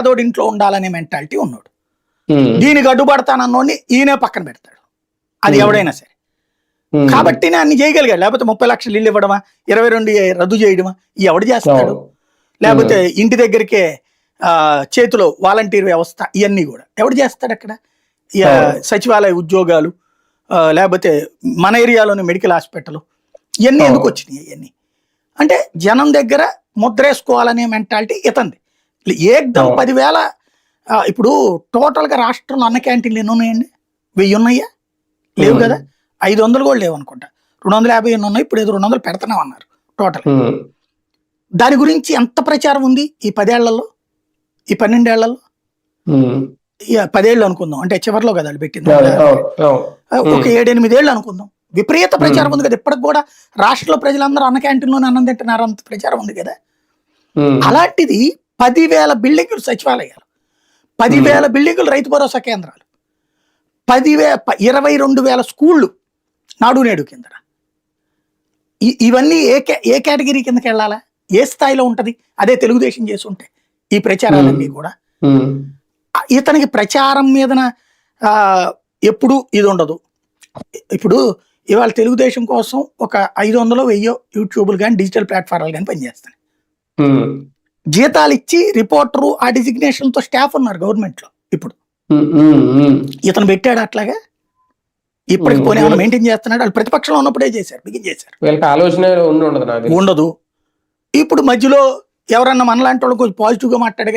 పేదోడి ఇంట్లో ఉండాలనే మెంటాలిటీ ఉన్నాడు. ఉమ్, దీనికి అడ్డుపడతానన్నోడిని ఈయనే పక్కన పెడతాడు, అది ఎవడైనా సరే. కాబట్టి అన్ని చేయగలిగాడు. లేకపోతే 30 లక్షలు ఇల్లు ఇవ్వడమా, 22 రద్దు చేయడమా, ఎవడు చేస్తాడు? లేకపోతే ఇంటి దగ్గరికే చేతిలో వాలంటీర్ వ్యవస్థ, ఇవన్నీ కూడా ఎవడు చేస్తాడు అక్కడ? సచివాలయ ఉద్యోగాలు, లేకపోతే మన ఏరియాలోని మెడికల్ హాస్పిటల్, ఇవన్నీ ఎందుకు వచ్చినాయి? ఇవన్నీ అంటే జనం దగ్గర ముద్రేసుకోవాలనే మెంటాలిటీ ఇతంది. ఏకదం 10,000. ఇప్పుడు టోటల్గా రాష్ట్రంలో అన్న క్యాంటీన్లు ఎన్ని ఉన్నాయండి? 1000 ఉన్నాయా? లేవు కదా. 500 కూడా లేవు అనుకుంటా. 250 ఎన్ని ఉన్నాయి, ఇప్పుడు ఏదో 200 పెడుతున్నాం అన్నారు టోటల్. దాని గురించి ఎంత ప్రచారం ఉంది ఈ 10 ఏళ్లలో, ఈ 12 ఏళ్లలో? 10 ఏళ్ళు అనుకుందాం, అంటే చివరిలో కదా వాళ్ళు పెట్టింది. ఒక 7-8 ఏళ్ళు అనుకుందాం. విపరీత ప్రచారం ఉంది కదా. ఇప్పటికి కూడా రాష్ట్రంలో ప్రజలందరూ అన్న క్యాంటీన్లోనే అన్నం తింటున్నారు, అంత ప్రచారం ఉంది కదా. అలాంటిది 10,000 బిల్డింగులు సచివాలయాలు, 10,000 బిల్డింగులు రైతు భరోసా కేంద్రాలు, 22,000 స్కూళ్ళు నాడు నేడు కింద. ఇవన్నీ ఏ కేటగిరీ కిందకి వెళ్ళాలా? ఏ స్థాయిలో ఉంటది? అదే తెలుగుదేశం చేసి ఉంటే ఈ ప్రచారాలన్నీ కూడా. ఇతనికి ప్రచారం మీదన ఎప్పుడు ఇది ఉండదు. ఇప్పుడు ఇవాళ తెలుగుదేశం కోసం ఒక 500-1000 యూట్యూబ్లు కానీ డిజిటల్ ప్లాట్ఫారాలు కానీ పనిచేస్తాయి. జీతాలు ఇచ్చి రిపోర్టరు ఆ డిజిగ్నేషన్ తో స్టాఫ్ ఉన్నారు గవర్నమెంట్ లో. ఇప్పుడు ఇతను పెట్టాడు అట్లాగా. ఇప్పటికి పోనీ ఏమైనా మెయింటైన్ చేస్తున్నాడు? వాళ్ళు ప్రతిపక్షంలో ఉన్నప్పుడే చేశారు, బిగిన్ చేశారు. ఉండదు. ఇప్పుడు మధ్యలో ఎవరన్నా మనలాంటి వాళ్ళు కొంచెం పాజిటివ్ గా మాట్లాడే